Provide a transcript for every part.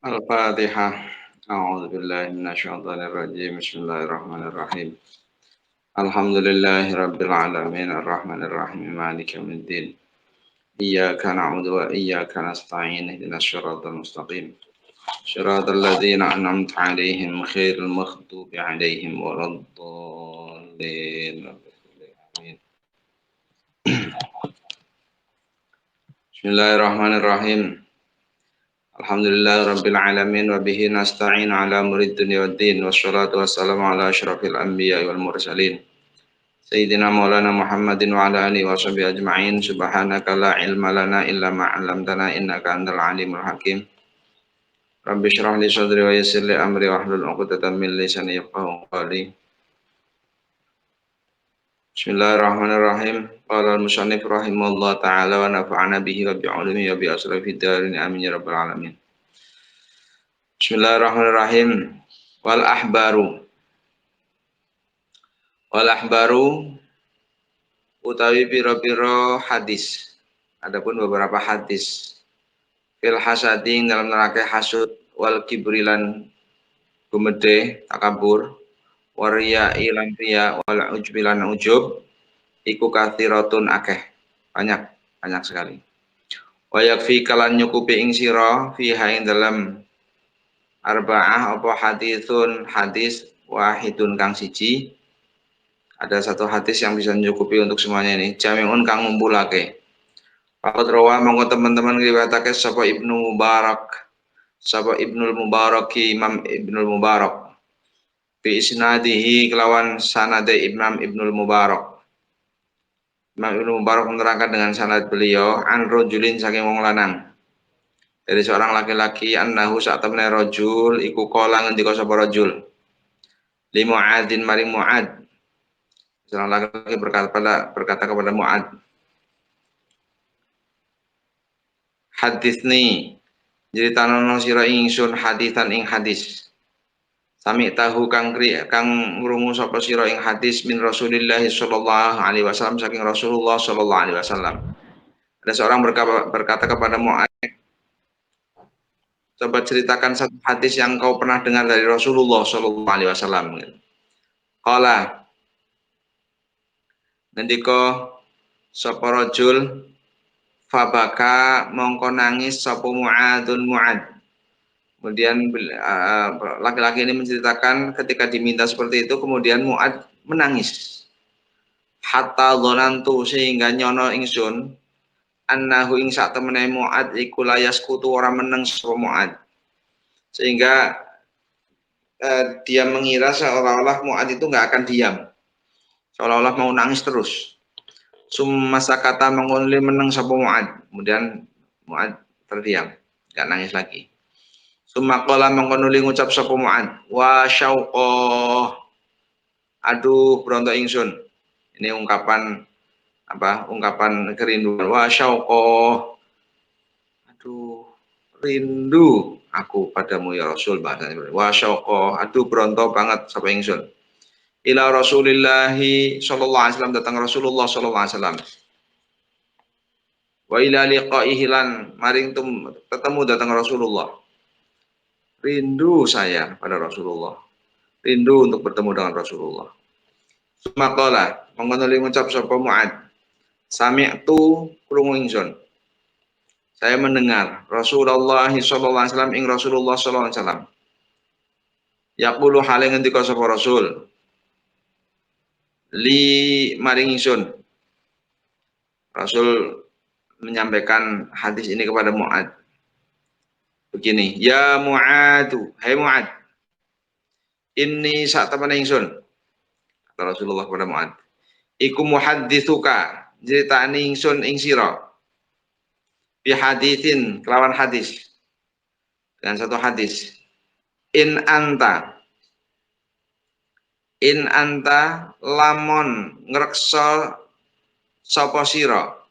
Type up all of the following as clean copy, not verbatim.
Al-Fatihah. A'udzu billahi minasyaitonir rajim. Bismillahirrahmanirrahim. Alhamdulillahi rabbil alamin arrahmanir rahim maliki yaumiddin. Iyyaka na'budu wa iyyaka nasta'in ihdinas siratal mustaqim. Shiratal ladzina an'amta 'alaihim ghairil maghdubi 'alaihim waladdallin. Amin. Bismillahirrahmanirrahim. Alhamdulillah rabbil alamin wa bihi nasta'in ala murid dunya waddin wassalatu wassalamu ala asyrafil anbiya wal mursalin sayyidina maulana Muhammadin wa ala alihi wa sahbihi ajma'in subhanaka la ilma lana illa ma 'allamtana innaka antal alimul hakim rabbi shrah li sadri wa yassir li amri wahlul 'uqdatam min lisani yafqahu qawli. Bismillahirrahmanirrahim. Qala al-musannif rahimahullah ta'ala wa nafa'ana bihi wa bi'ulumihi wa bi asrafid darin amin ya rabbal alamin. Bismillahirrahmanirrahim. Wal ahbaru. Wal ahbaru utawi pira-pira hadis. Adapun beberapa hadis. Fil hasading dalam neraka hasud wal kibrilan gumede takabur waria ilan riya wal ujbilan ujub iku kathiratun akeh. Banyak sekali. Wa yakfi kalan nyukupi ing sira fiha ing dalam arba'ah apa hadis wahidun kang siji. Ada satu hadis yang bisa mencukupi untuk semuanya ini. Jami'un kang ngumpulake. Faqad rawa monggo teman-teman riwayatake sapa Ibnu Mubarak. Sapa Ibnul Mubarak Imam Ibnul Mubarak. Bi isnadihi kelawan sanade Imam Ibnul Mubarak. Imam Ibnul Mubarak menerangkan dengan sanad beliau an rajulin saking wong lanang. Dari seorang laki-laki annahu saat temene rajul iku kala ngendika sapa rajul. Li Mu'adzin maring Mu'adz. Seorang laki-laki berkata kepada Mu'adz, haditsni nyritanono sira ingsun hadisan ing hadis. Sami tahu kang ngrungu sapa sira ing hadis min Rasulillah sallallahu alaihi wasallam saking Rasulullah sallallahu alaihi wasallam. Ada seorang berkata kepada Mu'adz, coba ceritakan satu hadis yang kau pernah dengar dari Rasulullah sallallahu alaihi wasallam. Qala ngendika sapa rajul fabaka mongko nangis sapa Mu'adzun Mu'adz. Kemudian laki-laki ini menceritakan ketika diminta seperti itu kemudian Mu'adz menangis. Hatta dzanantu sehingga nyono ingsun annahu ing sak temene Mu'adz iku layaskutu ora meneng sapa Mu'adz. Sehingga dia mengira seolah-olah Mu'adz itu enggak akan diam. Seolah-olah mau nangis terus. Summasakata mengulil meneng sapa Mu'adz. Kemudian Mu'adz terdiam, enggak nangis lagi. Sumaqala mengkonuli ngucap sapa Mu'adz, wa syauqah. Aduh bronto ingsun. Ini ungkapan ungkapan kerinduan. Wa syauqah. Aduh rindu aku padamu ya Rasul bahasanya. Wa syauqah. Aduh bronto banget sapa ingsun. Ila Rasulillahi sallallahu alaihi wasallam datang Rasulullah sallallahu alaihi wasallam. Wa ila liqaihi lan maring ketemu datang Rasulullah. Rindu saya pada Rasulullah. Rindu untuk bertemu dengan Rasulullah. Maqala mengenali ngucap sapa Mu'adz. Sami'tu krungu ingsun. Saya mendengar Rasulullah sallallahu alaihi wasallam ing Rasulullah sallallahu alaihi wasallam. Yaqulu hale ngendika sapa Rasul. Li maring ingsun. Rasul menyampaikan hadis ini kepada Mu'adz. Begini, ya Mu'adz, hai Mu'adz. Ini sak temene ingsun. Kata Rasulullah kepada Mu'adz. Iku muhadditsuka, critani ingsun ing sira. Bi haditsin kelawan hadis. Dengan satu hadis. In anta lamun ngreksa sapa sira.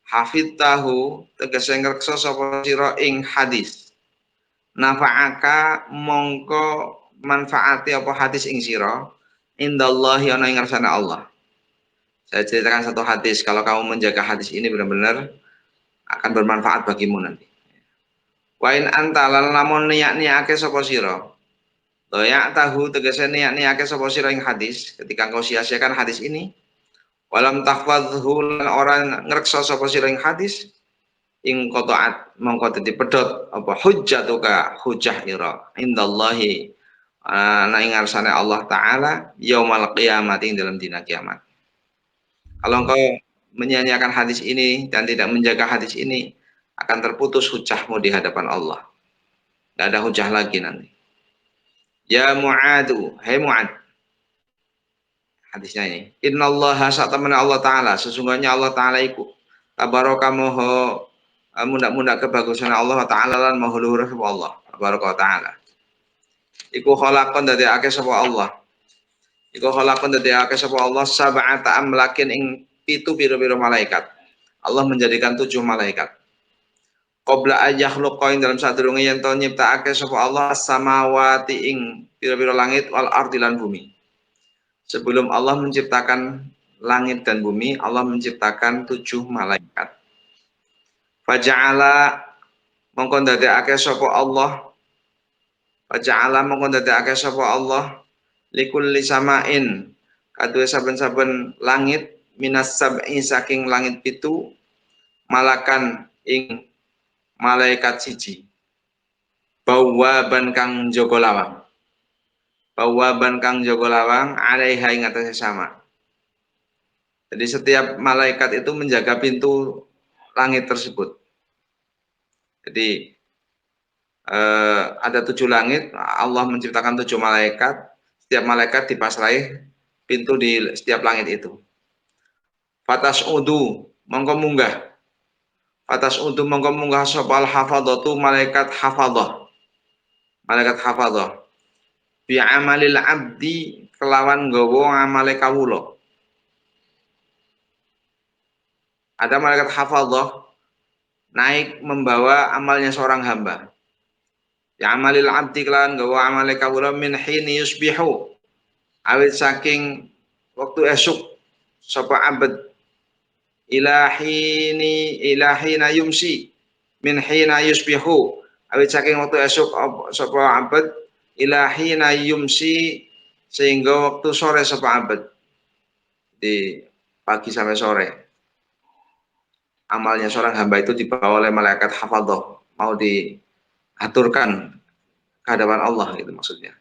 Hafidtahu tegese ngreksa sapa sira ing hadis. Nafa'aka mongko manfaati apa hadis ing sira indallahi ana ing ngarsane Allah. Saya ceritakan satu hadis, kalau kamu menjaga hadis ini benar-benar akan bermanfaat bagimu nanti. Wa in anta lan lamun niat-niake sapa sira. Ya tahu tegese niat-niake sapa sira ing hadis ketika engkau sia-siakan hadis ini. Walam tahfadhu lan orang ngreksa sapa sira ing hadis ing qata'at mongko dadi pedhot apa hujjatuka hujjah ira indallahi ana ing ngarsane Allah taala yaumal qiyamati ing dalam dina kiamat. Kalau engkau menyia-nyiakan hadis ini dan tidak menjaga hadis ini akan terputus hujahmu di hadapan Allah. Tidak ada hujah lagi nanti. Ya Mu'adu, hai Mu'ad. Hadisnya ini. Innallaha sa'tamana Allah Ta'ala. Sesungguhnya Allah Ta'ala iku. Tabaraka moho mudah-mudah kebagusan Allah Ta'ala lan moho luhur sapa Allah. Tabaraka Ta'ala. Iku khalaqon dadekake sapa Allah. Iku khalaqon dadekake sapa Allah sab'ata amlakin ing 7 pira-pira malaikat. Allah menjadikan 7 malaikat. Qabla ayakhluqa ing dalam sadurunge yen to nyiptakake sapa Allah samawati ing pira-pira langit wal ardi lan bumi. Sebelum Allah menciptakan langit dan bumi, Allah menciptakan 7 malaikat. Faja'ala mongko ndadekake sapa Allah. Faja'ala mongko ndadekake sapa Allah likulli samain kaduwe saben-saben langit minas sab'i saking langit 7 malakan ing malaikat siji. Bawaban kang jaga lawang. Bawaban kang jaga lawang alaiha ing atase sama. Jadi setiap malaikat itu menjaga pintu langit tersebut. Jadi ada 7 langit, Allah menciptakan 7 malaikat, setiap malaikat dipasrai pintu di setiap langit itu. Fatas udu mongko munggah. Fatas udu mongko munggah sopal hafadhatu malaikat hafadhah. Malaikat hafadhah. Bi amalil abdi kelawan nggawa amale kawula. Ada malaikat hafadhah naik membawa amalnya seorang hamba. Ya amalil abdi kelawan gawa amale kawula min hini yusbihu awit saking waktu esuk sapa abad ilahina yumsi min hina yusbihu awit saking waktu esuk sapa abad ilahina yumsi sehingga waktu sore sapa abad di pagi sampai sore. Amalnya seorang hamba itu dibawa oleh malaikat hafadhah, mau diaturkan ke hadapan Allah, itu maksudnya.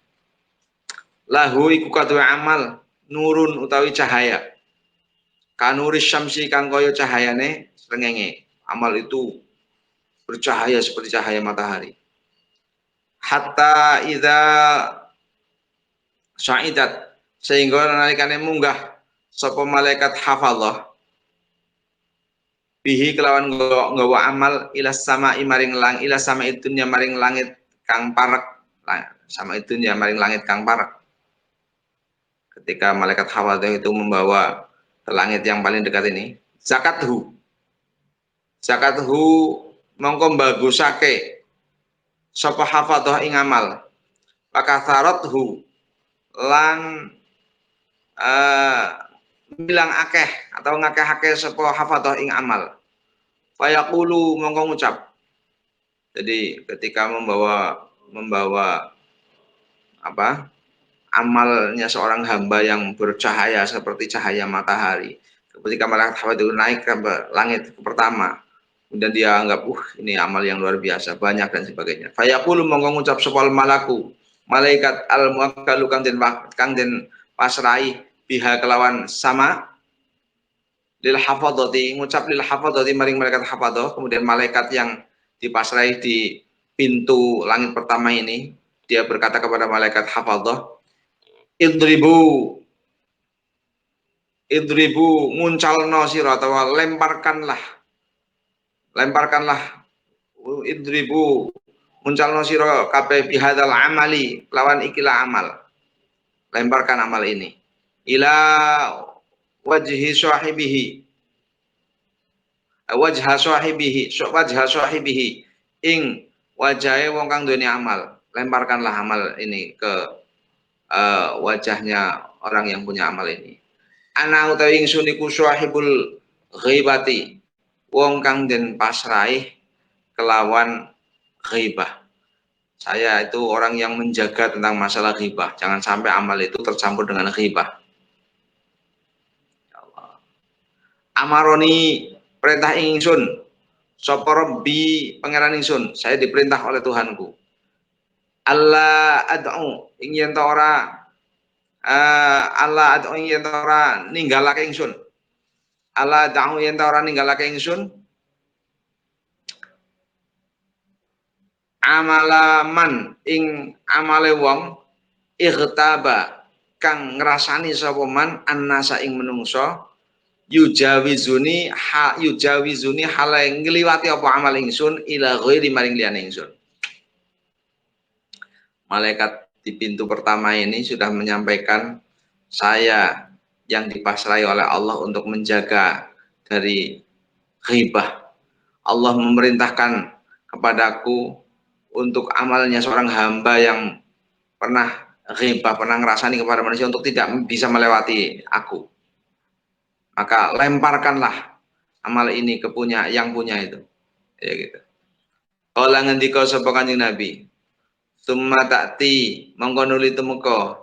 Lahu iku kadue amal nurun utawi cahaya. Kanuris syamsi kang kaya cahayane srengenge. Amal itu bercahaya seperti cahaya matahari. Hatta idza sa'idat sehingga nalikane munggah sapa malaikat hafadhah bihi kelawan nggawa amal ila sama maring lang ila sama itunya maring langit kang parek sama itunya maring langit kang parek. Ketika malaikat hafadhah itu membawa ke langit yang paling dekat ini, zakathu mongko bagusake sapa hafadhah ing amal pakatharathu lan bilang akeh atau ngakeh-akeh sapa hafadhah ing amal. Fayaqulu mongko ngucap. Jadi ketika membawa apa? Amalnya seorang hamba yang bercahaya seperti cahaya matahari. Ketika malaikat hafadhah itu naik ke langit pertama, kemudian dia anggap, ini amal yang luar biasa, banyak dan sebagainya. Fayaqulu mongko ngucap sapa malaku, malaikat al-muwakkalu kang den pasrai biha kelawan sama lil hafadhati ngucap lil hafadhati maring malaikat hafadhah. Kemudian malaikat yang dipasrai di pintu langit pertama ini dia berkata kepada malaikat hafadhah, idribu nguncalno sira atau lemparkanlah idribu nguncalno sira kabeh bihadzal amali lawan ikilah amal, lemparkan amal ini ila wajha sahibihi ing wajahe wong kang duweni amal, lemparkanlah amal ini ke wajahnya orang yang punya amal ini. Ana utawi ingsun iku sahibul ghibati, wong kang den pasrai kelawan ghibah. Saya itu orang yang menjaga tentang masalah ghibah. Jangan sampai amal itu tercampur dengan ghibah. Ya Allah. Amaroni, perintah ingsun. Sapa Rabbi, pangeran ingsun. Saya diperintah oleh Tuhanku. Allah ad'u, ingin ta ora Allah ad'u ingin ta ora ninggalake ingsun. Allah ad'u yen ta ora ninggalake ingsun. Amalaman ing amale wong ightaba kang ngrasani sapa man annasa ing menungso yujawizuni hale ngliwati apa amal ingsun ila ghairi maring liyane ingsun. Malaikat di pintu pertama ini sudah menyampaikan saya yang dipasrai oleh Allah untuk menjaga dari ghibah. Allah memerintahkan kepadaku untuk amalnya seorang hamba yang pernah ghibah, pernah ngerasani kepada manusia untuk tidak bisa melewati aku. Maka lemparkanlah amal ini ke yang punya itu. Ya gitu. Kala ngendika sapa Kanjeng Nabi, summa ta'ti mongko nuli temeka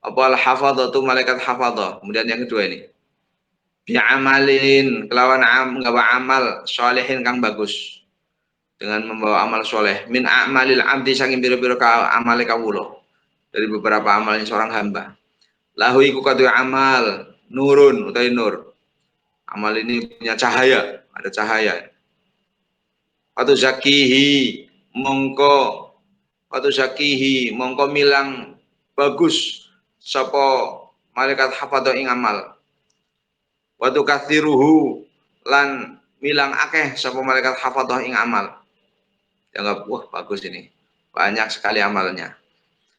apa al hafadzatu malaikat hafadzah. Kemudian yang kedua ini, bi amalin kelawan nggawa amal sholihin kang bagus. Dengan membawa amal soleh min a'malil abdi saking biro-biro ka amale kawula, dari beberapa amalnya seorang hamba. Lahu iku kadue amal nurun utai nur. Amal ini punya cahaya, ada cahaya. Watu zakihi mongko milang bagus sapa malaikat hafadha ing amal. Watu kathiruhu lan milang akeh sapa malaikat hafadha ing amal. Dianggap wah bagus ini, banyak sekali amalnya.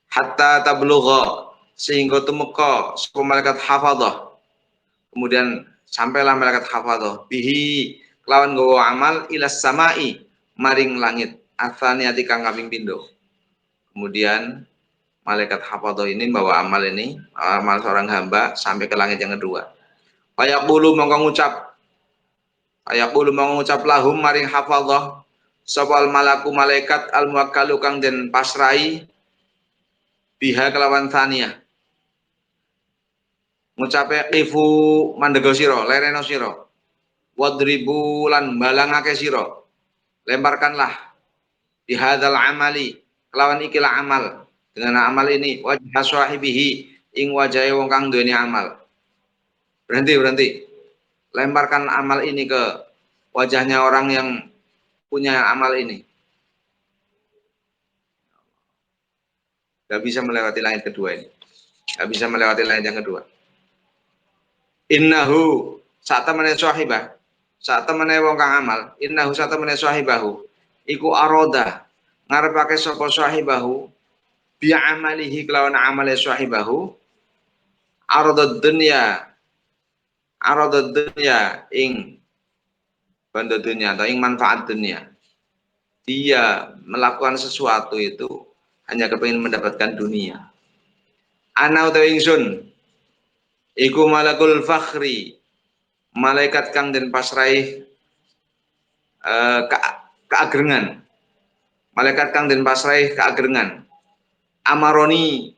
Hatta tablugha sehingga tumeka sapa malaikat hafadhah. Kemudian sampailah malaikat hafadhah bihi kelawan gawa amal ilas samai maring langit atsaniyati kang kaping pindho. Kemudian malaikat hafadhah ini bawa amal ini, amal seorang hamba sampai ke langit yang kedua. Fayaqulu mongko ngucap lahum maring hafadhah sapa malaku malaikat al muwakkalu kang den pasrai biha kelawan thaniyah. Ngucape qifu mandega sira, lereno sira. Wadribu lan balangake sira. Lemparkanlah bihadzal amali kelawan ikilah amal. Dengan amal ini wajah sahibihi ing wajahe wong kang duweni amal. Berhenti. Lemparkan amal ini ke wajahnya orang yang punya amal ini. Gak bisa melewati langit kedua ini. Gak bisa melewati langit yang kedua. Innahu saat temene sahibah, saat temene wong kang amal, innahu saat temene sahibahu iku aroda ngarepake sapa sahibahu bi amalihi kelawan amale sahibahu aroda dunya ing banda dunia atau ing manfaat dunia. Dia melakukan sesuatu itu hanya kepingin mendapatkan dunia. Ana utawi ingsun iku malakul fakhri, malaikat kang den pasrai keagrengan. Malaikat kang den pasrai keagrengan. Amaroni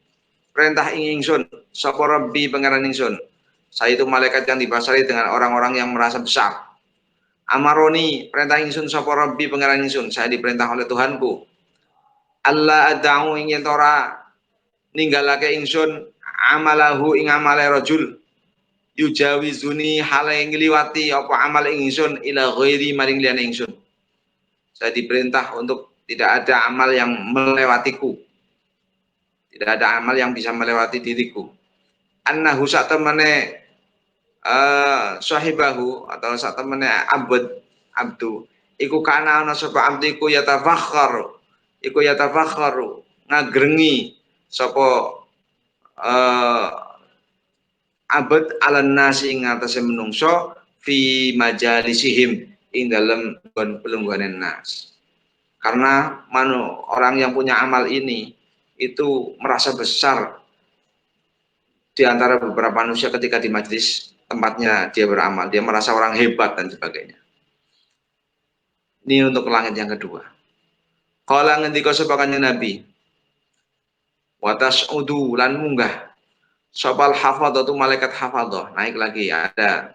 perintah ing ingsun sapa Rabbi pangeran ingsun. Saya itu malaikat yang dipasrai dengan orang-orang yang merasa besar. Amaroni perintah ingsun sapa Rabbi pangeran ingsun. Saya diperintah oleh Tuhanku. Allah ad'u ingin tora ninggalake ingsun amalahu ing amale rajul yujawizuni hale ngliwati apa amal ingsun ila ghairi maring liyane ingsun. Saya diperintah untuk tidak ada amal yang melewatiku. Tidak ada amal yang bisa melewati diriku. Annahu satamane sahibahu atau satamane abdu iku kana ana sapa abdiku yatafakharu ngagrengi sapa abad ala nasi ing atase menungso fi majalisihim ing dalam pelungguhan nas. Karena orang yang punya amal ini itu merasa besar di antara beberapa manusia ketika di majlis tempatnya dia beramal, dia merasa orang hebat dan sebagainya. Ini untuk langit yang kedua. Kala ngendika sapa Kanjeng Nabi, wa tas'udu lan munggah sopal hafadhatu malaikat hafadhah, naik lagi ada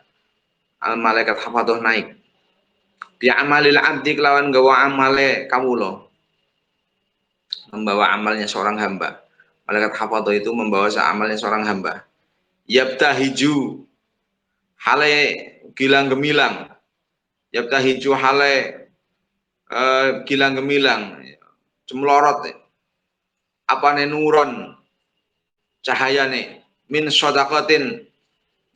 malaikat hafadhah naik. Bi amalil abdi kelawan gawa amale kawula, membawa amalnya seorang hamba. Malaikat hafadhah itu membawa amalnya seorang hamba. Yabtahiju hale gilang gemilang, yabtahiju hale gilang gemilang, cemlorot apane nuron cahayane min sodaqatin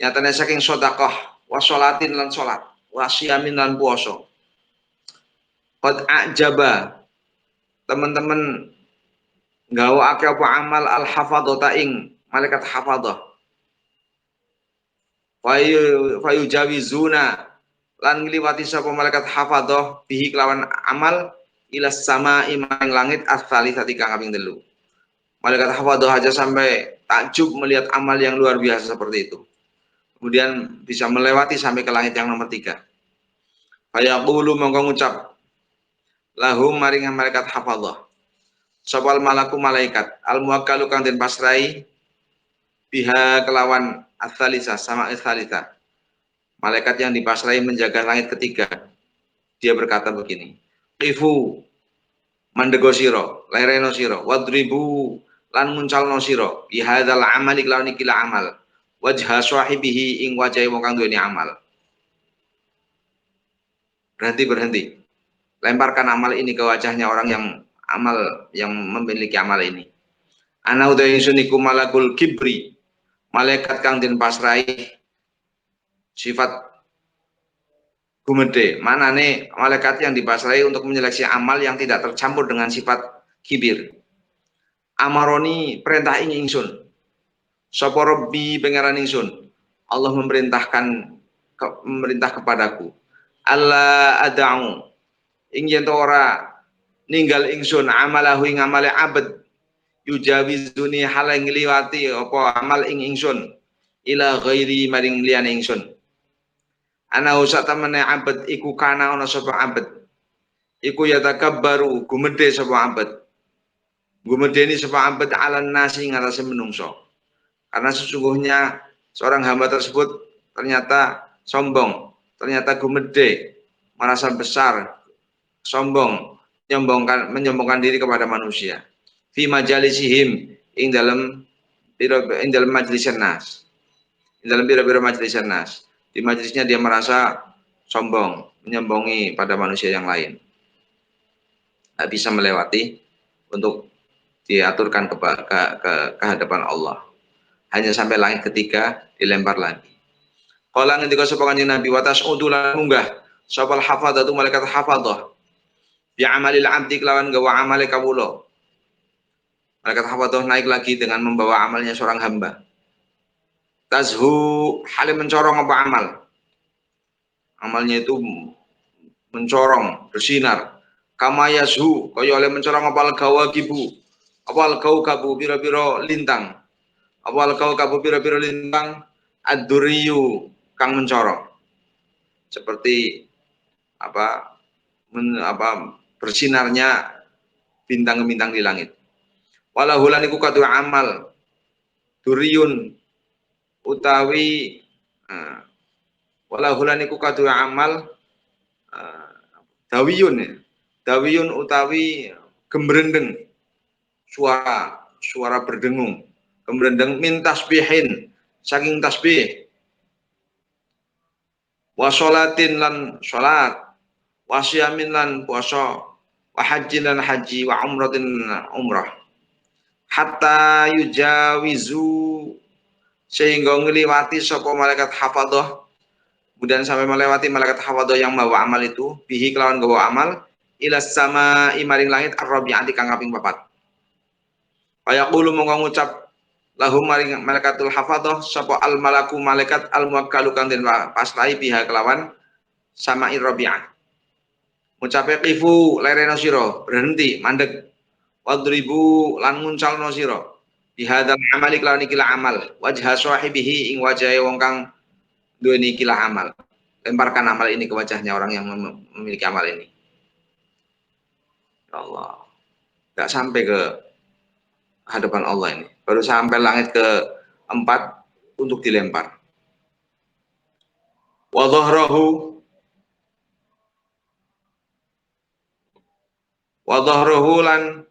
nyatane saking sedekah wa sholatin lan salat wa siyamin lan puasa. Qad ajaba teman-teman gawa ake apa amal al hafadhata ing malaikat hafadhah. Fayu jawizuna lan ngliwati sapa malaikat hafadhah bihi kelawan amal ila sama imang langit asfali satika kaping 3. Malaikat hafadhah aja sampai takjub melihat amal yang luar biasa seperti itu. Kemudian bisa melewati sampai ke langit yang nomor 3. Fayaqulu mongko ngucap lahum maring malaikat hafadhah. Sopal malaku malaikat al muwakkalu kang den pasrai biha kelawan ats-tsalitsah sama ats-tsalitsah. Malaikat yang dipasrai menjaga langit ketiga. Dia berkata begini, qifu mandego sira, lereno sira, wadribu lan muncalno sira bihadzal amali kelawan iki amal. Wajha sahibihi ing wajahe wong kang duweni amal. Berhenti. Lemparkan amal ini ke wajahnya orang yang amal yang memiliki amal ini. Ana udah insuniku malakul kibri, malaikat kang den pasrai sifat gumede. Manane malaikat yang dipasrai untuk menyeleksi amal yang tidak tercampur dengan sifat kibir. Amaroni perintah ing ingsun. Sapa Rabbi pangeran ingsun. Allah memerintah kepadaku. Allah ada'u ing yen ora ninggal ingsun amalahu ing amale abad yujawizuni hal yang ngliwati apa amal ing ingsun ila ghairi maring liyane ingsun. Ana usata mene abad iku kana ana sapa abad iku yatakabbaru gumedhe sapa abad. Gumedheni sapa abad alan nasi ngatasé menungso. Karena sesungguhnya seorang hamba tersebut ternyata sombong, ternyata gumedhe, merasa besar, sombong, menyombongkan diri kepada manusia. Fi majalisihim ing dalam majelis nas. Ing dalam biro-biro majelis nas. Di majelisnya dia merasa sombong, menyombongi pada manusia yang lain. Tidak bisa melewati untuk diaturkan ke hadapan Allah. Hanya sampai langit ketiga dilempar lagi. Qala ngendika sapa Kanjeng Nabi wa tas'udu lan munggah sapa hafadzatu malaikat hafadzah bi amalil abdi kelawan gawa amale kawula. Malaikat hafadzah naik lagi dengan membawa amalnya seorang hamba. Tazhu halim mencorong apa amal. Amalnya itu mencorong, bersinar. Kama yazhu kaya oleh mencorong apal gawagibu. Apal gaugabu biro-biro lintang. Apal gaugabu biro-biro lintang ad-duriyu kang mencorong. Seperti bersinarnya bintang-bintang di langit. Walahulan iku kadu amal duriyun utawi walahulan iku kadu amal dawiyun utawi gembrendeng suara berdengung gembrendeng min tasbihin saking tasbih wa sholatin lan sholat wa siyamin lan puasa wa hajjin lan haji wa umratin umrah hatta yujawizu sehingga ngliwati sapa malaikat hafadzah kemudian sampai melewati malaikat hafadzah yang membawa amal itu bihi kelawan gawa amal ila sama imaring langit ar-rabi'ati kang kaping 4. Fayaqulu mongko ngucap lahum maring malaikatul hafadzah sapa al malaku malaikat al muwakkalu kang den pasrai biha kelawan sama ir-rabi'ah. Ngucape qifu lereno sira berhenti mandeg wadribu lan nguncalno sira bihadzal amali kelawan iki amal wajha sahibihi ing wajahe wong kang duweni iki amal. Lemparkan amal ini ke wajahnya orang yang memiliki amal ini. Ya Allah. nggak sampai ke hadapan Allah ini. Baru sampai langit keempat untuk dilempar. Wa dhahrahu lan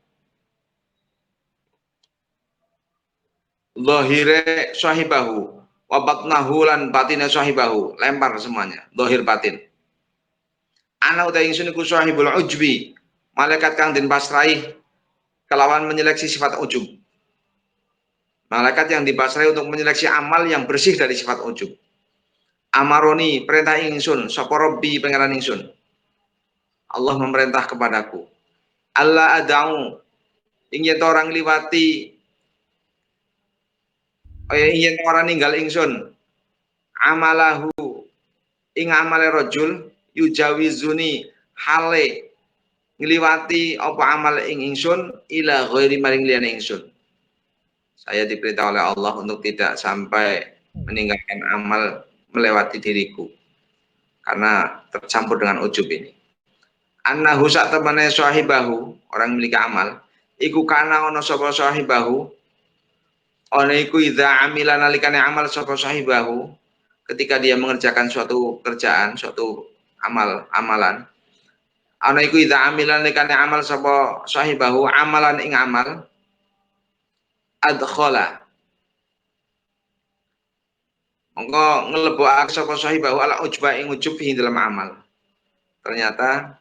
zahire sahibahu wa batnahu lan batine sahibahu, lempar semuanya, zahir batin. Ana uta ingsun iku sahibul ujbi, malaikat kang den pasrahi kelawan menyeleksi sifat ujub. Malaikat yang dipasrahi untuk menyeleksi amal yang bersih dari sifat ujub. Amaroni, perintah ingsun, sapa Rabbi pangeran ingsun. Allah memerintah kepadaku. Allah adau, ingin orang liwati, ingin orang ninggal ingsun. Amalahu, ing amale rajul, yujawizuni hale ngliwati apa amal ing ingsun ila ghairi maring liyane ingsun. Saya diperintah oleh Allah untuk tidak sampai meninggalkan amal melewati diriku karena tercampur dengan ujub ini. Annahu sak temene sahibahu, orang memiliki amal, iku kana ana sapa sahibahu, ana iku idza amila nalikane amal sapa sahibahu, ketika dia mengerjakan suatu kerjaan, suatu amalan. Ana iku idza amila nalikane amal sapa sahibahu amalan ing amal adkhala. Monggo nglebokake sapa sahibahu ala ujba ing ujub ing dalam amal. Ternyata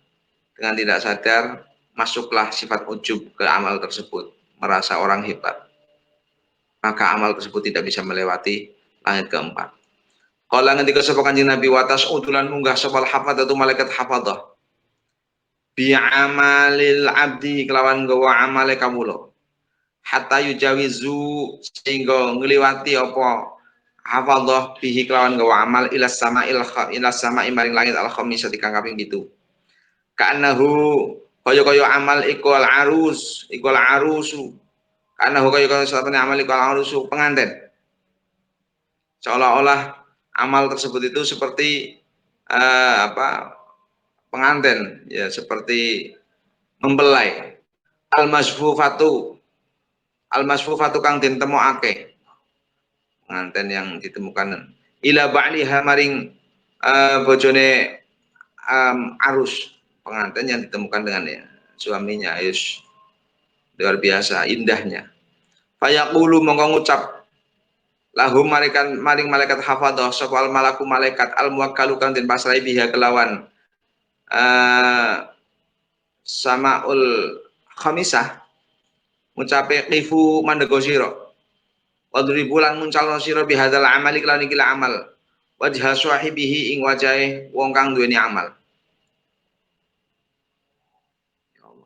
dengan tidak sadar masuklah sifat ujub ke amal tersebut, merasa orang hebat. Maka amal tersebut tidak bisa melewati langit keempat. Kala ngendika sapa Kanjeng Nabi watas udulan munggah sapa hafadzatu malaikat hafadzah. Bi amalil abdi kelawan gawa amale kawula. Hatta yujawizu sehingga ngliwati apa hafadzah bihi kelawan gawa amal ila sama maring langit al khamisah kang kaping 7. Ka'annahu kaya amal ikul arusu. Ka'annahu kaya sapane amal ikul arusu pengantin. Seolah-olah amal tersebut itu seperti pengantin, ya seperti mempelai. Al-masfufatu kang den temokake. Pengantin yang ditemukan ila ba'liha maring bojone arus, pengantin yang ditemukan dengan ya, suaminya. Ayus luar biasa indahnya. Fayaqulu mongko ngucap lahum maring malaikat hafadzah sapa malaku malaikat al muwakkalu kang den pasrahi biha kelawan samaul khamisah, ngucape qifu mandego sira wadribu lan muncalno sira bihadzal amali lan iki amal wajha sahibihi ing wajahe wong kang duweni amal.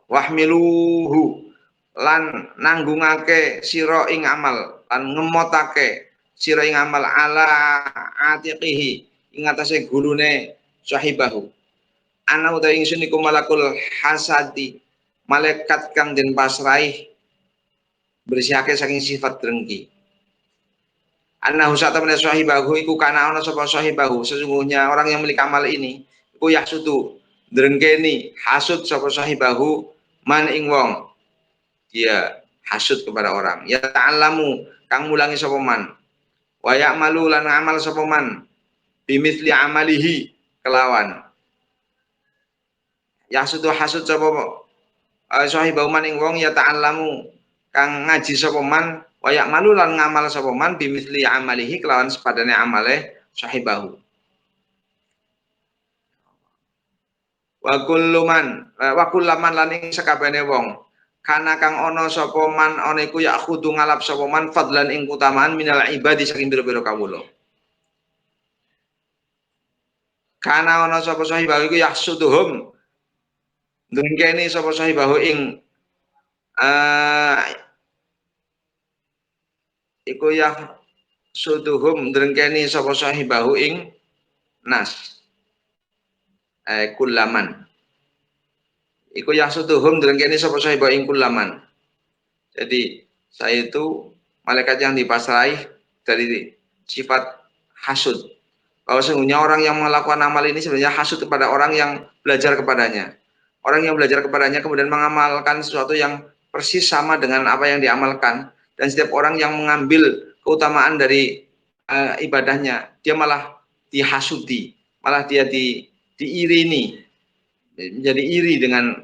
Wahmiluhu lan nanggungake sira ing amal lan ngemotake sira ing amal ala atiqihi ing atase gulune sahibahu. Ana utawi ingsun iku malakul hasadi, malaikat kang den pasrahi bersihake saking sifat drengki. Ana husata min sahibahu iku kana ana sapa sahibahu, sesungguhnya orang yang memiliki amal ini iku yahsudu drengkeni hasud sapa sahibahu man ing wong. Dia hasud kepada orang. Ya ta'allamu kang mulangi sapa man. Wa ya'malu lan amal sapa man bimithli amalihi kelawan. Yahsudu hasud sapa sahibahu man ing wong ya ta'allamu kang ngaji sapa man wa ya'malu lan ngamal sapa man bimithli amalihi kelawan sepadane amale sahibahu. Wa kullaman lan ing sakabehane wong kana kang ana sapa man ana iku ya khudu ngalap sapa man fadlan ing utamaan minal ibadi saking pira-pira kawula. Kana ana sapa sahibahu iku yahsuduhum ndengkeni sapa sahibahu ing iku yahsuduhum ndengkeni sapa sahibahu ing nas kullaman. Iku yahsuduhum ndengkeni sapa sahibahu ing kullaman. Jadi saya itu malaikat yang dipasrahi dari sifat hasud. Bahwa sesungguhnya orang yang melakukan amal ini sebenarnya hasud kepada orang yang belajar kepadanya. Orang yang belajar kepadanya kemudian mengamalkan sesuatu yang persis sama dengan apa yang diamalkan, dan setiap orang yang mengambil keutamaan dari ibadahnya, dia malah dihasudi, malah dia diirini, menjadi iri dengan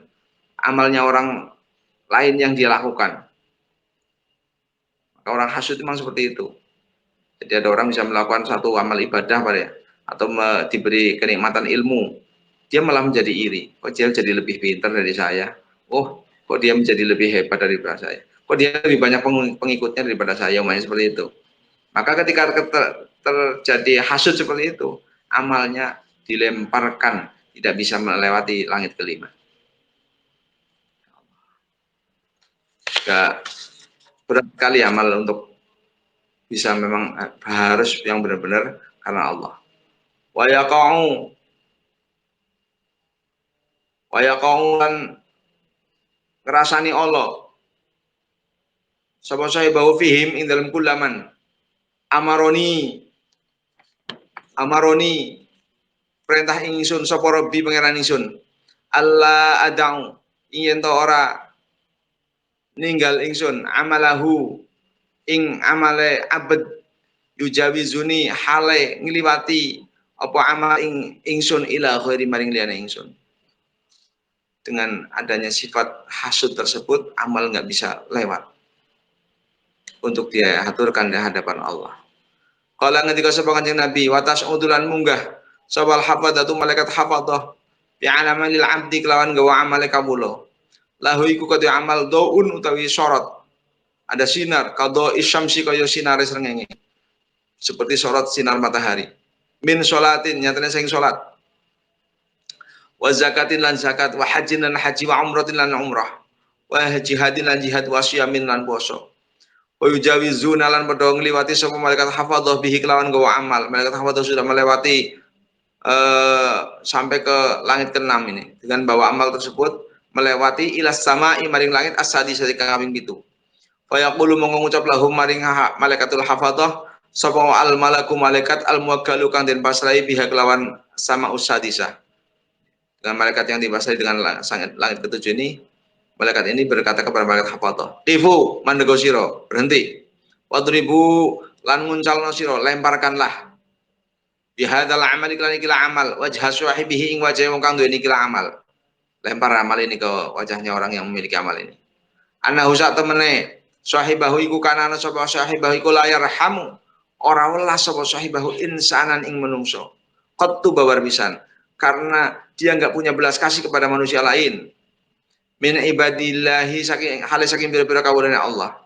amalnya orang lain yang dia lakukan. Maka orang hasud memang seperti itu. Jadi ada orang bisa melakukan satu amal ibadah atau diberi kenikmatan ilmu, dia malah menjadi iri. Kok dia jadi lebih pintar dari saya? Oh, kok dia menjadi lebih hebat daripada saya? Kok dia lebih banyak pengikutnya daripada saya? Umumnya seperti itu. Maka ketika terjadi hasud seperti itu, amalnya dilemparkan, tidak bisa melewati langit kelima. Gak berat sekali amal untuk bisa, memang harus yang benar-benar karena Allah. Wa yaqa'u lan ngrasani Allah sapa sahibahu fihim ing dalem kulaman amaroni perintah ingsun sapa Rabbi pangeran ingsun Allah adang yen to ora ninggal ingsun amalahu ing amale abad yujawizuni hale ngliwati apa amal ingsun ila ghairi maring liyane ingsun. Dengan adanya sifat hasud tersebut, amal nggak bisa lewat untuk dia aturkan di hadapan Allah. Kalau ngetika sapa Kanjeng Nabi, watas udulan munggah sabal hafadatu malaikat hafadah bi alamalil abdi kelawan gawa amale kawula. Lahu iku kadhe amal daun utawi sorot. Ada sinar kadho isyamsi kaya sinar srengenge. Seperti sorot sinar matahari. Min sholatin nyatane sing salat. Wa zakatin lan zakat, wa hajjin lan haji, wa umratin lan umrah. Wa jihadin lan jihad, wa syamin lan puasa. Wa yujawizuna lan padha ngliwati sapa malaikat hafadzah bihi kelawan gawa amal. Malaikat hafadzah sudah melewati sampai ke langit ke-6 ini dengan bawa amal tersebut, melewati ilas sama maring langit asadi sadika kaping 7. Fa yaqulu mongko ngucap lahum maring malaikatul hafadzah sapa al malaku malaikat al muwakkalu kang den pasrahi biha kelawan sama usadisah. Dengan malaikat yang dipasrahi dengan langit ke-7 ini, malaikat ini berkata kepada malaikat hafadzah, "Tifu mandego sira, berhenti. Wadribu lan nguncalno sira, lemparkanlah. Bihadzal amal iklan ikila amal wajah sahibihi ing wajah wong kang duwe ikila amal." Lempar amal ini ke wajahnya orang yang memiliki amal ini. Anahu sak temene sahibahu iku kanana sapa sahibahu iku layar hamu. Ora welas sapa sahibahu insanan ing menungso. Qattu babar pisan. Karena dia enggak punya belas kasih kepada manusia lain. Min ibadillahi saking halis saking pira-pira kawulane Allah.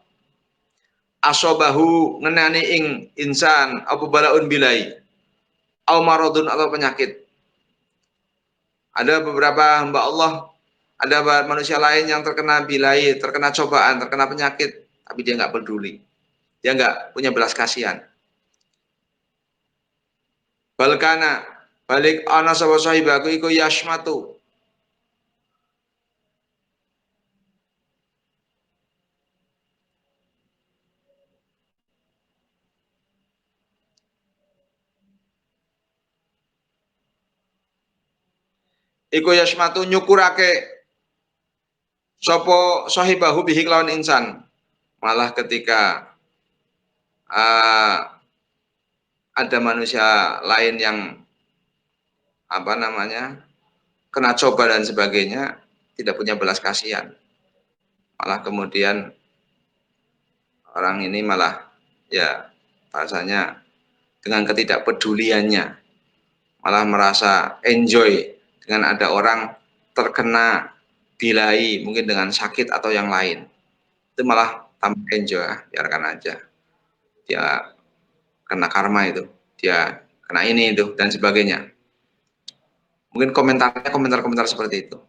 Asobahu ngenani ing insan apa balaun bilai. Au maradun atau penyakit. Ada beberapa hamba Allah, ada manusia lain yang terkena bilai, terkena cobaan, terkena penyakit, tapi dia nggak peduli. Dia nggak punya belas kasihan. Balkana balik ana sapa sahibaku iku yasmatu. Iku yasmatu nyukurake sapa sahibahu bihi lawan insan. Malah ketika ada manusia lain yang kena coba dan sebagainya, tidak punya belas kasihan, malah kemudian orang ini malah ya bahasanya dengan ketidakpeduliannya malah merasa enjoy dengan ada orang terkena bilai, mungkin dengan sakit atau yang lain, itu malah tambah enjoy. Biarkan aja dia kena karma itu, dia kena ini itu dan sebagainya. Mungkin komentar seperti itu.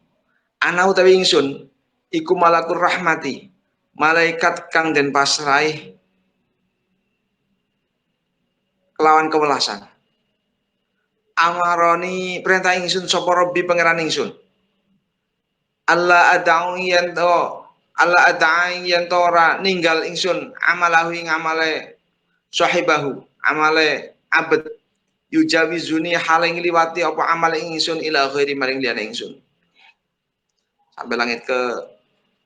Ana utawi ingsun iku malakur rahmati, malaikat kang den pasrai kelawan kewelasan. Amaroni perintah ingsun sapa Rabbi pangeran ingsun. Allah adau yen ora ninggal ingsun amalahu ing amale sahibahu, amale abad yujawizuni hal ing liwati apa amal ingsun ila ghairi maring liyane ingsun. Sampai langit ke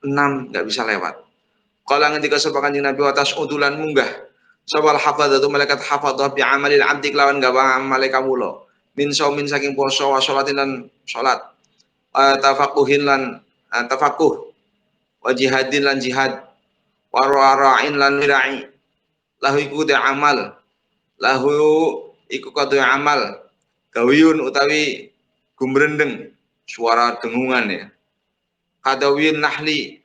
6 nggak bisa lewat. Kala ngendika sapa Kanjeng Nabi watas udulan munggah sapa hafadzatu malaikat hafadzah bi amalil abdi kelawan gawa amale kawula min saumin saking poso wa sholatin lan salat tafaquhin lan tafaquh wa jihadin lan jihad wa ra'in lan wirai lahu iku de amal lahu iku kadu amal gawiyun utawi gumrendeng suara dengungan ya kadawin nahli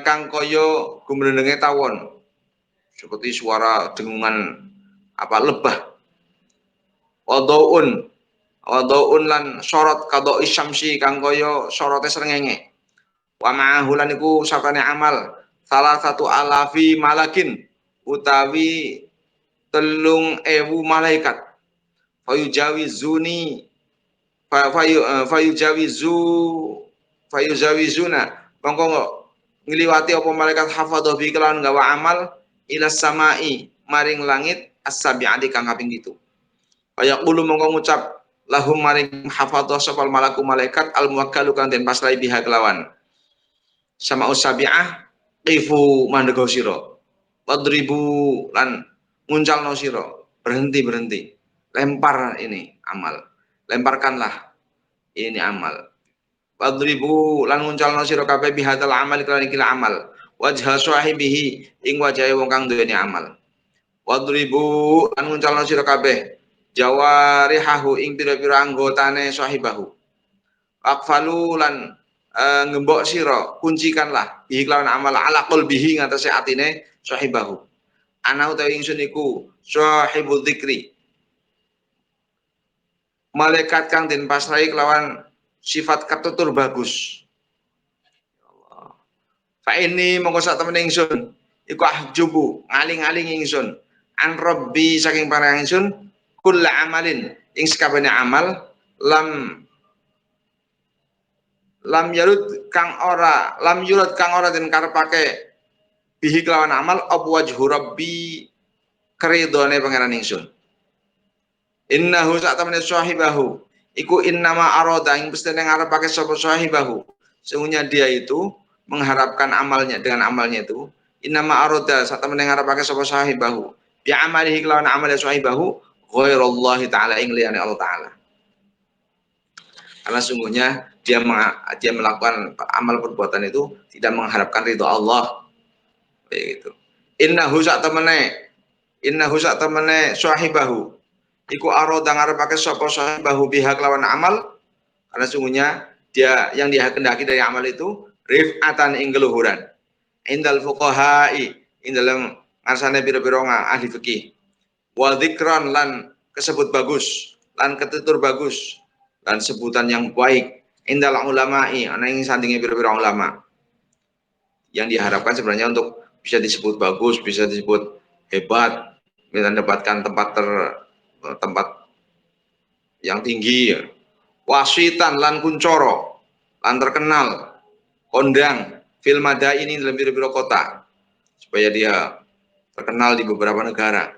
kang kaya gumrendenge tawon seperti suara dengungan apa lebah wadaun lan sorot kado isyamsi kang kaya sorote srengenge wa ma'ahu lan iku sapane amal salah satu alafi malakin utawi 3.000 malaikat fayujawizuni fayujawizuna mongko ngliwati apa malaikat hafadzah bi kelawan gawa amal ila samai maring langit as-sabi'ati kang kaping 7 kaya kulo mongko ngucap lahum maring hafadzah sapa malaku malaikat al muwakkalu kang den pasrai biha kelawan sama usabi'ah qifu mandego sira wadribu lan nguncalno sira berhenti lempar ini amal lemparkanlah ini amal wadribu lan nguncalno sira kabeh bihadzal amal kelawan iki amal wajha sahibihi ing wajahe wong kang duweni amal wadribu lan nguncalno sira kabeh jawarihahu ing pira-pira anggotane sahibahu aqfalu lan ngembok sira kuncikanlah bihi kelawan amal ala qalbihi ngatasé atine sahibahu ana utawi ingsun iku sahibul dzikri malaikat kang den pasrai kelawan sifat ketutur bagus fa ini mongko sak temene ingsun iku ahjubu ngaling-aling ingsun an rabbi saking para ingsun kull amalin ing sakabehane amal lam yurut kang ora den karepake bihi kelawan amal apa wajhu rabbi keridone pangeran ingsun innahu sak temene sahibahu iku innama arada ing mesti ngarepake sapa sahibahu sesungguhnya dia itu mengharapkan amalnya dengan amalnya itu innama arada sak temene ngarepake sapa sahibahu bi amalihi kelawan amale sahibahu ghairallahi taala ing liyane Allah taala karena sungguhnya dia melakukan amal perbuatan itu tidak mengharapkan ridho Allah begitu innahu sak temene sahibahu iku arada ngarepake sapa sahibahu biha kelawan amal karena sungguhnya dia yang dihendaki dari amal itu rif'atan ing keluhuran indal fuqaha'i ing dalam ngarsane pira-pira ahli fikih wa dzikran lan kesebut bagus lan ketutur bagus dan sebutan yang baik indal ulama'i ana ing sandinge pira-pira ulama yang diharapkan sebenarnya untuk bisa disebut bagus, bisa disebut hebat, bisa mendapatkan tempat yang tinggi wasitan lan kuncoro lan terkenal kondang fil madaini dalam pira-pira kota supaya dia terkenal di beberapa negara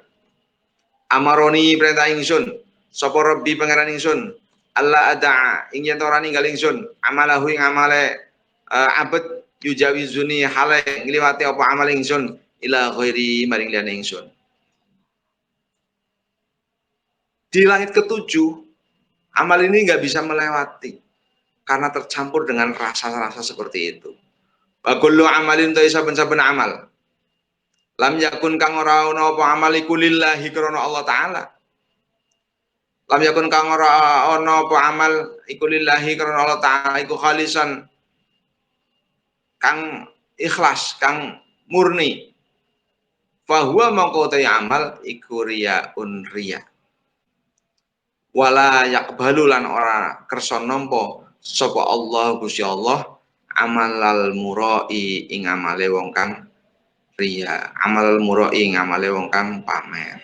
amaroni perintah ingsun sapa rabbi pangeran ingsun Allah ada ing yen ora ninggal ingsun amalahu ing amale abad yujawizuni hale ngliwati apa amal ingsun ila ghairi maring liyane ingsun di langit ketujuh amal ini nggak bisa melewati karena tercampur dengan rasa-rasa seperti itu wa kullu amalin ta saben-saben amal lam yakun kang ora ana apa amal iku lillahi krana Allah taala lam yakun kang ora ana apa amal iku lillahi krana Allah taala iku khalisan kang ikhlas kang murni fahuwa mongko ta amal iku riyaun riya wala yaqbalu lan ora kersa nampa sapa Allah Gusti Allah amalal murai ing amale wong kang riya amal murai ing amale wong kang pamer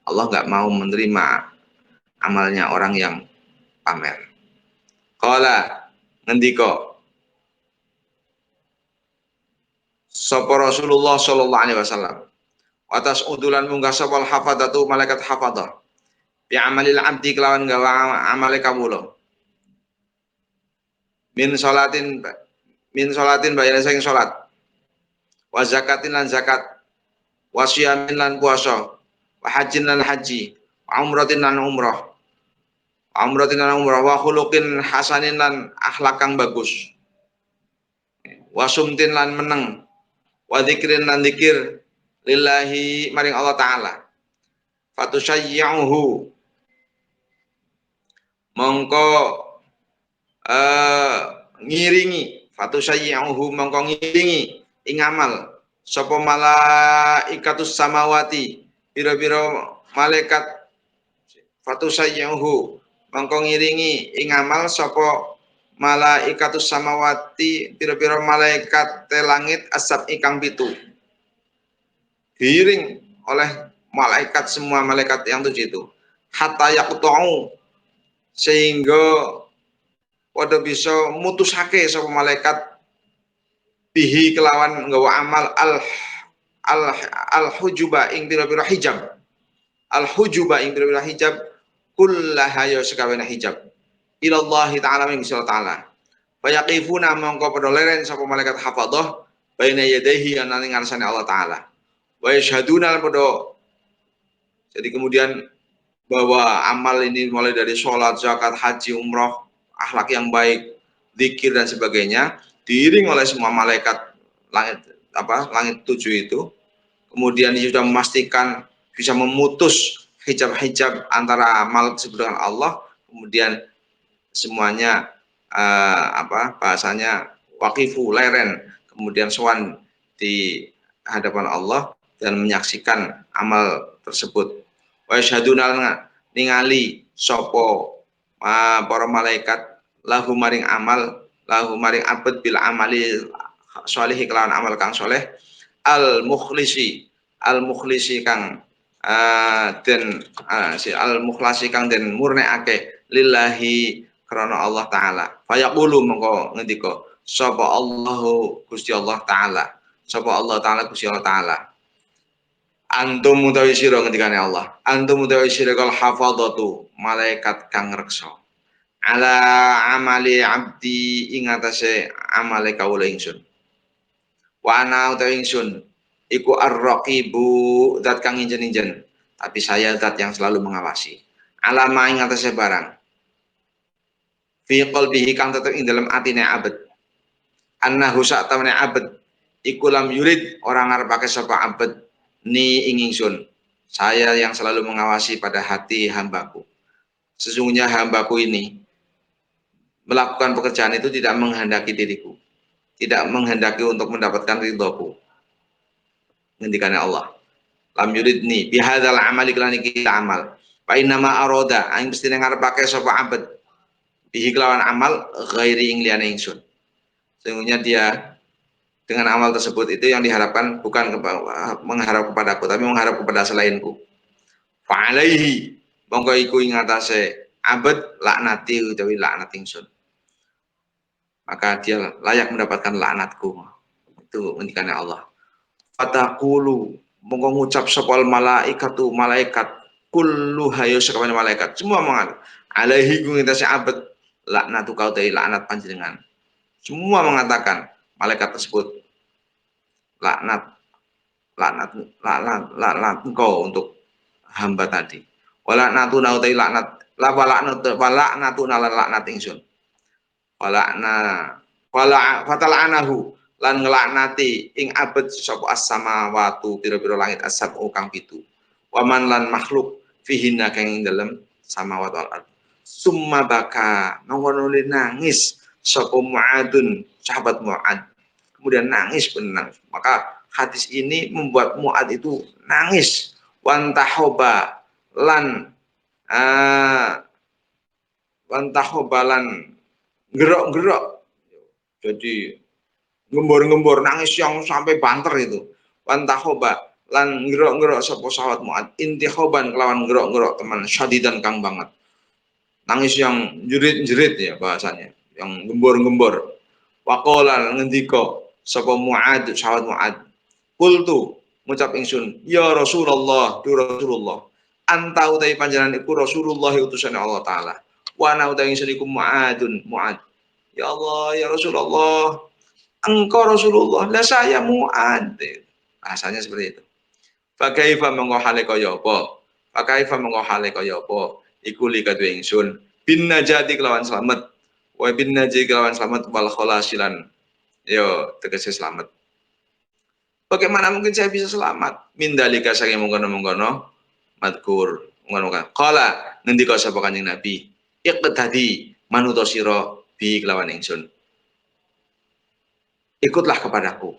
Allah enggak mau menerima amalnya orang yang pamer. Qala ngendika sapa Rasulullah sallallahu alaihi wasallam atas udulan munggah sapa hafadzatu malaikat hafadzah bi amalil abdi kelawan gawa amale kawula min min sholatin bayane saking salat, wa zakatin lan zakat, wa siyamin lan puasa, wa hajjin lan haji, wa umratin lan umrah, wa khuluqin hasanin lan akhlak kang bagus, wa sumtin lan meneng, wa dzikrin lan dzikir lillahi maring Allah taala. Fatusayyi'uhu mongko ngiringi, mongko ngiringi ing amal sapa malaikatus samawati, pira-pira malaikat. Fatusayyi'uhu mongko ngiringi ing amal sapa malaikatus samawati, pira-pira malaikat te langit asab ikang pitu, diiring oleh malaikat, semua malaikat yang 7 itu, hatta yaqta'u sehingga pada bisa mutusake sapa malaikat bihi kelawan nggawa amal al hujuba ing pira-pira hijab, al hujuba ing pira-pira hijab, kullaha ya sekawena hijab, ilallahi ta'ala min Allah ta'ala. Fayaqifuna mongko padha leren sapa malaikat hafadzah baina yadayhi ana ning ngarsane Allah taala. Wa yashhaduna padha, jadi kemudian bahwa amal ini mulai dari sholat, zakat, haji, umroh, akhlak yang baik, zikir dan sebagainya, diiring oleh semua malaikat langit 7 itu. Kemudian dia sudah memastikan bisa memutus hijab-hijab antara amal tersebut dengan Allah. Kemudian semuanya bahasanya waqifu leren, kemudian sowan di hadapan Allah dan menyaksikan amal tersebut. Wa syahaduna ningali sapa para malaikat lahu maring amal, lahu maring abad bil amali sholih kelawan amal kang soleh, al mukhlisi kang si al mukhlasi kang den murneake lillahi karena Allah taala. Fayaqulu mongko ngendika sapa Allahu Gusti Allah taala, sapa Allah taala Gusti Allah taala, antum utawi sira ngendikane Allah, antum utawi sira kal hafadzatu malaikat kang reksa, ala amali abdi ing atase amale kawula ingsun, wa ana utawi ingsun iku ar-raqibu zat kang injen-injen, tapi saya zat yang selalu mengawasi, alama ing atase barang fi qalbihi kang tetep ing dalam atine abad, annahu sak tamane abad iku lam yurid orang ngarepake sapa abad ni ing ingsun, saya yang selalu mengawasi pada hati hambaku. Sesungguhnya hambaku ini melakukan pekerjaan itu tidak menghendaki diriku, tidak menghendaki untuk mendapatkan ridhoku. Ngendikane Allah, lam yuridni bihadzal amali kelan iki amal, fa inna ma aroda aing mesti ngarepake sapa abad bihi kelawan amal ghairi ing liyane ingsun. Sesungguhnya dia dengan amal tersebut itu yang diharapkan bukan mengharap kepadaku, tapi mengharap kepada selainku. Fa'alaihi mongko iku ing atase abad laknati utawi laknat ingsun, maka dia layak mendapatkan laknatku. Itu ngendikane Allah. Fataqulu mongko ngucap sapa malaikatu malaikat, kullu hayo sakabehane malaikat semua mengatakan alaihi ku ing atase abad laknatu kau utawi laknat panjenengan. Semua mengatakan malaikat tersebut laknat engkau untuk hamba tadi. Walaknatu nautai laknat walaknatu nalan laknat ingsun. Fatalanahu lan ngelaknati ing abad sapa as-samawatu pira-pira langit as-sab'u kang 7. Waman lan makhluk fihinna kang ing dalem samawat wal ard. Summa baka mongko nangis sapa Mu'adun, sahabat Mu'ad. Kemudian nangis benar. Maka hadis ini membuat Mu'ad itu nangis. Wantahoba lan gerok-gerok. Jadi gembor-gembor nangis yang sampai banter itu. Wantahoba lan gerok-gerok sapa sahabat Mu'ad. Intihoban kelawan gerok-gerok teman syadidan kang banget. Nangis yang jerit-jerit ya bahasanya, yang gembor-gembor. Waqala ngendika sapa Mu'ad, sahabat Mu'ad, qultu ngucap ingsun, ya Rasulullah, tu Rasulullah, anta utai panjenengan iku Rasulullah utusane Allah taala. Wa ana utai ingsun iku Mu'adun, Mu'ad. Ya Allah, ya Rasulullah, engkau Rasulullah, lah saya Mu'ad. Bahasanya seperti itu. Fakaifa mengko hale kaya apa? Fakaifa mengko hale kaya apa? Iku li kadhe ingsun bin najati kelawan slamet. Wa bin najati kelawan slamet wal khalasilan. Yo tegese slamet. Bagaimana mungkin saya bisa selamat? Mindalika saking mungkono-mungkono madkur ngono-ngono. Qala ngendika sapa Kanjeng Nabi, iqtadi manuto sira bi kelawan ingsun. Ikutlah kepadaku.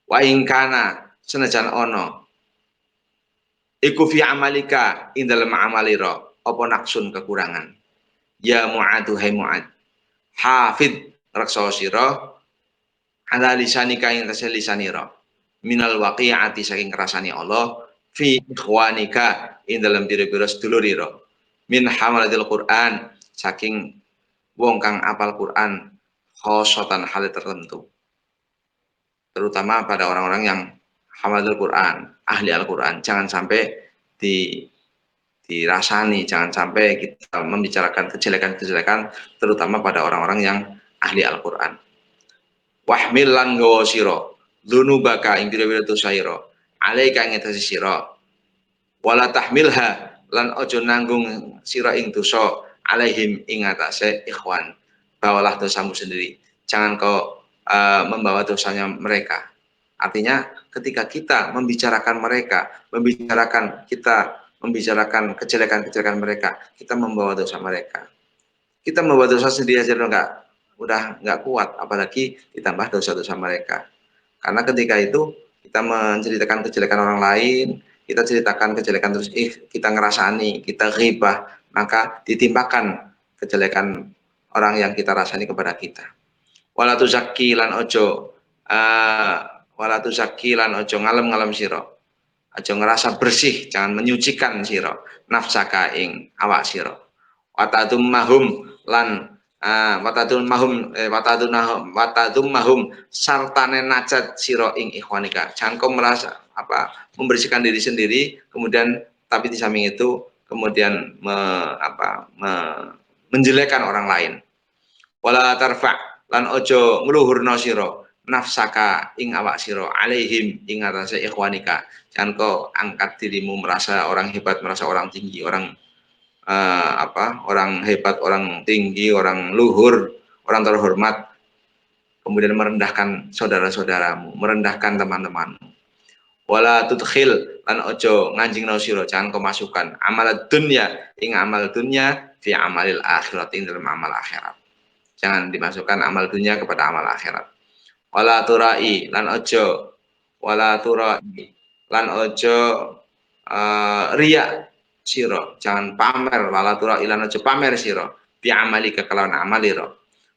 Wa ingkana senajan ono iku fi amalika ing dalem amalira apa naksun kekurangan. Ya Mu'adu hai Mu'ad. Hafid raksa sira ala lisanika ing tasih lisanira. Minal waqi'ati saking kerasani Allah fi ikhwanika ing dalem pira-pira sedulurira. Min hamalatil Quran saking wong kang apal Quran khosotan hal tertentu. Terutama pada orang-orang yang hafal Quran, ahli Al-Quran. Jangan sampai dirasani, jangan sampai kita membicarakan kejelekan-kejelekan, terutama pada orang-orang yang ahli Al-Quran. Wahmil lan gawa sira dzunubaka ing pira-pira dosa ira, alaika ing atase sira. Wala tahmilha lan aja nanggung sira ing dosa alaihim ing atase ikhwan. Bawalah dosamu sendiri. Jangan kau membawa dosanya mereka. Artinya ketika kita membicarakan mereka, membicarakan kejelekan-kejelekan mereka, kita membawa dosa mereka. Kita membawa dosa sendiri aja udah nggak kuat, apalagi ditambah dosa-dosa mereka. Karena ketika itu kita menceritakan kejelekan orang lain, kita ceritakan kejelekan terus kita ngerasani, kita ghibah, maka ditimpakan kejelekan orang yang kita rasani kepada kita. Wala tuzakki lan ojo ngalem-ngalem sira. Aja ngerasa bersih, jangan menyucikan sira nafsaka ing awak sira. Watadum mahum lan watadum mahum sartane nacat sira ing ikhwanika. Jangan kau merasa membersihkan diri sendiri, kemudian tapi di samping itu kemudian menjelekkan orang lain. Wala tarfa lan ojo ngluhurna sira nafsaka ing awak sira alaihim ing atase ikhwanika. Jangan kau angkat dirimu merasa orang hebat, merasa orang tinggi, orang hebat, orang tinggi, orang luhur, orang terhormat, kemudian merendahkan saudara-saudaramu, merendahkan teman-temanmu. Wala tudkhil lan ojo nganjingna sira, jangan kau masukkan amal dunya ing amal dunya fi amalil akhirat ing dalam amal akhirat. Jangan dimasukkan amal dunia kepada amal akhirat. Wala turai lan ojo riya sira, jangan pamer. Wala turai lan ojo pamer sira bi amalika kelawan amalira.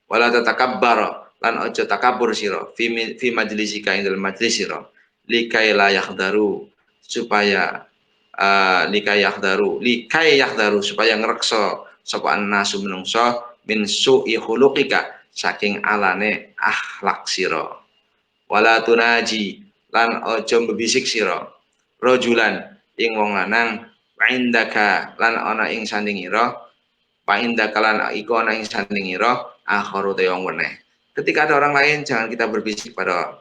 Wala tatakabbar lan ojo takabur sira fi majlisika ing dalem majlis sira. Likai yakhdaru supaya ngrekso sapa nasu menungso min su'i khuluqika saking alane akhlak sira. Wala tunaji lan aja mbisik sira rajulan ing wong lanang indaka lan ana ing sandingira indaka lan iku ana ing sandingira akharu te wong weneh. Ketika ada orang lain jangan kita berbisik pada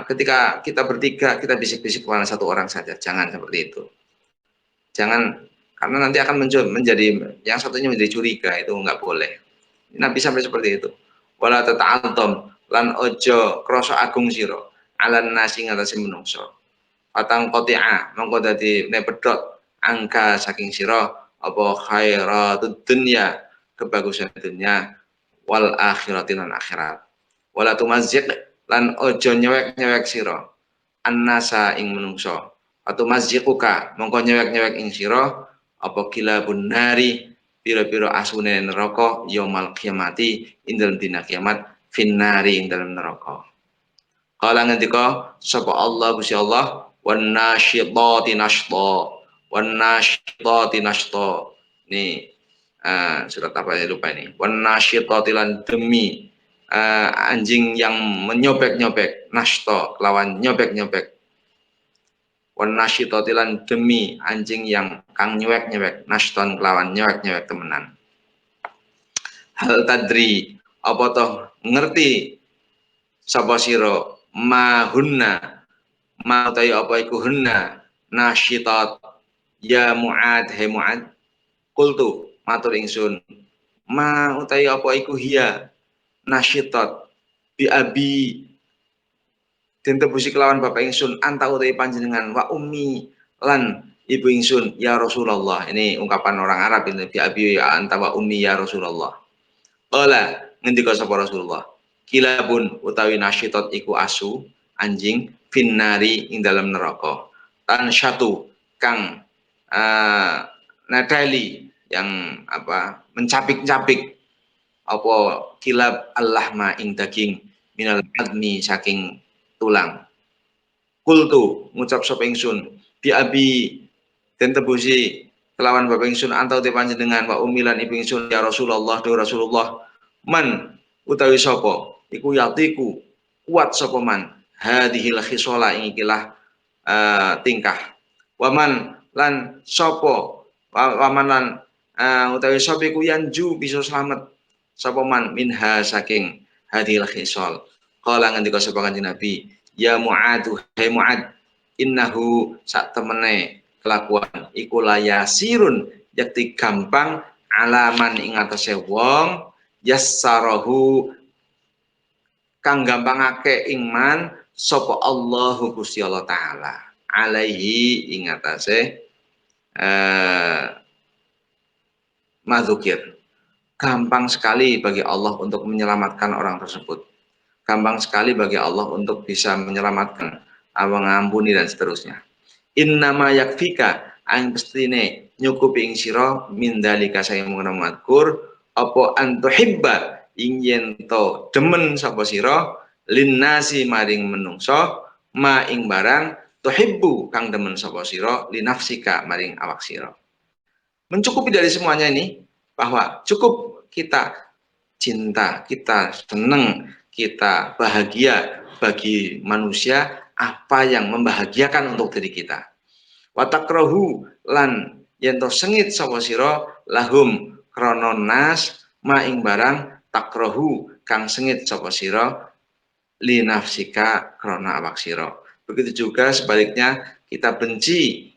ketika kita bertiga kita bisik-bisik kepada satu orang saja, jangan seperti itu. Jangan, karena nanti akan menjadi yang satunya menjadi curiga, itu nggak boleh. Nabi sampai seperti itu. Wala tata'addam lan ojo krasa agung sira alan nasi ngatasi menungso. Patang qati'a mongko dadi nepedhot angka saking sira apa khairatud dunya, kebagusan dunia wal akhirati lan akhirat. Wala tumazziq lan ojo nyewek-nyewek sira annasa ing menungso. Atau mazziquka mongko nyewek-nyewek ing sira apa kilabun nari pira-pira asune neraka yaumul kiamati ing dalem dina kiamat finnari ing dalem neraka. Kala ngendika sapa Allah Gusti Allah wan nasyitati nashta. Ini surat apa ya lupa ini. Wan nasyitati lan demi anjing yang menyobek-nyobek, nashta lawan nyobek-nyobek. Wan nasyitati lan demi anjing yang kang nyewek-nyewek, nashton lawan nyewek-nyewek temenan. Hal tadri apa toh ngerti sapa sira mahunna ma utawi apa iku hunna nasyitat ya Muad he Muad kultu matur ingsun ma utawi apa iku hiya nasyitat bi abi den tebusi kelawan bapak ingsun anta utawi panjenengan wa ummi lan ibu ingsun ya Rasulullah. Ini ungkapan orang Arab ini bi abi ya anta wa ummi ya Rasulullah. Qala ngendika sapa Rasulullah kilabun utawi nasyitat iku asu anjing finnari ing dalam neraka tan syatu kang nadali yang apa mencapik-capik apa kilab allahma ing daging minal admi saking tulang. Kultu ngucap sapa ingsun bi abi den tebusi kelawan bapak ingsun antau te panjenengan wa umilan ibu ingsun ya Rasulullah do Rasulullah man utawi sapa iku yatiku kuat sapa man hadhil khisola ing ikilah tingkah waman lan sapa waman lan utawi sapa iku yanju bisa selamat sapa man minha saking hadhil khisol kala ngendika sapa kanjeng Nabi ya Mu'ad hai Mu'ad innahu sak temene kelakuan iku layasirun yakti gampang alaman ing atase wong yassarahu kang gampangake iman sapa Allahu Gusti Allah taala alaihi ing atase madzukir. Gampang sekali bagi Allah untuk menyelamatkan orang tersebut. Gampang sekali bagi Allah untuk bisa menyelamatkan, mengampuni dan seterusnya. Innama yakfika ang pestine nyukupi ing sira min dalika sayang mengenai madkur apa antuhibba ing yen to demen sapa sira linnasi maring menungso ma ing barang tuhibbu kang demen sapa sira linafsika maring awak sira. Mencukupi dari semuanya ini bahwa cukup kita cinta, kita senang, kita bahagia bagi manusia apa yang membahagiakan untuk diri kita. Watakrohu lan yento sengit sapa sira lahum krana nas ma ing barang takrohu kang sengit sapa sira li nafsika krana awak sira. Begitu juga sebaliknya kita benci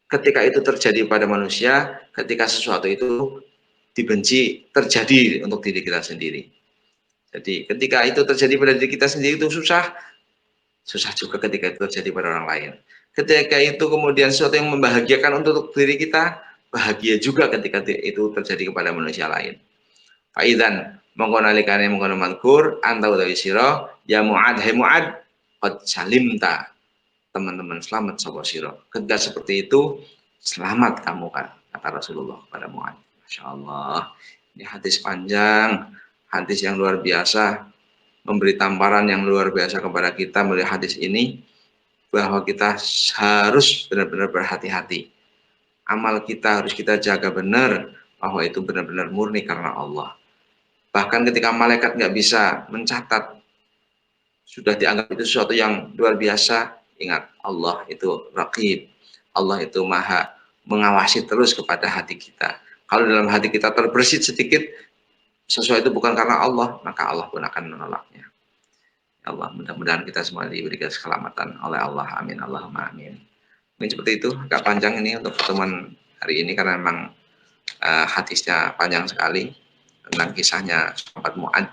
ketika itu terjadi pada manusia, ketika sesuatu itu dibenci terjadi untuk diri kita sendiri. Jadi ketika itu terjadi pada diri kita sendiri itu susah juga ketika itu terjadi pada orang lain. Ketika itu kemudian sesuatu yang membahagiakan untuk diri kita, bahagia juga ketika itu terjadi kepada manusia lain. Faidan mongko nalikane mongko mankur anta utawi sira ya Mu'ad hai Mu'ad qad salimta teman-teman selamat sapa sira. Ketika seperti itu selamat kamu kan kata Rasulullah pada Mu'ad. Masya Allah, ini hadis panjang, hadis yang luar biasa, memberi tamparan yang luar biasa kepada kita melihat hadis ini, bahwa kita harus benar-benar berhati-hati. Amal kita harus kita jaga benar, bahwa itu benar-benar murni karena Allah. Bahkan ketika malaikat nggak bisa mencatat, sudah dianggap itu sesuatu yang luar biasa, ingat Allah itu raqib, Allah itu maha mengawasi terus kepada hati kita. Kalau dalam hati kita terbersit sedikit, sesuatu itu bukan karena Allah, maka Allah pun akan menolaknya. Ya Allah, mudah-mudahan kita semua diberikan keselamatan oleh Allah. Amin. Allahumma amin. Mungkin seperti itu, agak panjang ini untuk pertemuan hari ini karena memang hadisnya panjang sekali tentang kisahnya sahabat Mu'ad,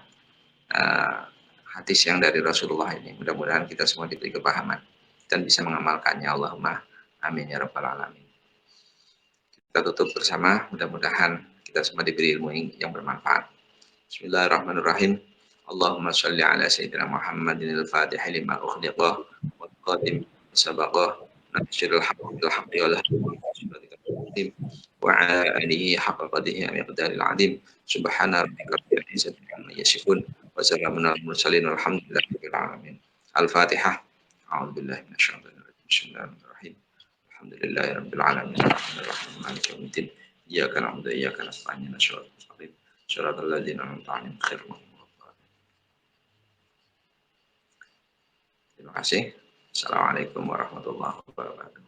hadis yang dari Rasulullah ini. Mudah-mudahan kita semua diberi kepahaman dan bisa mengamalkannya. Allahumma amin ya rabbal alamin. Kita tutup bersama, mudah-mudahan kita semua diberi ilmu yang bermanfaat. Bismillahirrahmanirrahim. Allahumma sholli ala sayyidina Muhammadin al-Fatih lima ukhliqah wal qadim sabaqah nasirul haqqi wal hadi wa ala alihi haqqa qadrihi wa miqdaril azim. Subhana rabbika rabbil izzati amma yasifun wa salamun alal mursalin walhamdulillahi rabbil alamin. Al-Fatihah. A'udzubillahi minasyaitonir rajim. Bismillahirrahmanirrahim. Alhamdulillahi rabbil alamin. Arrahmanirrahim. Maliki yaumiddin. Iyyaka na'budu wa iyyaka nasta'in. Ihdinas siratal ladzina an'amta 'alaihim ghairil maghdubi 'alaihim. Terima kasih. Assalamualaikum warahmatullahi wabarakatuh.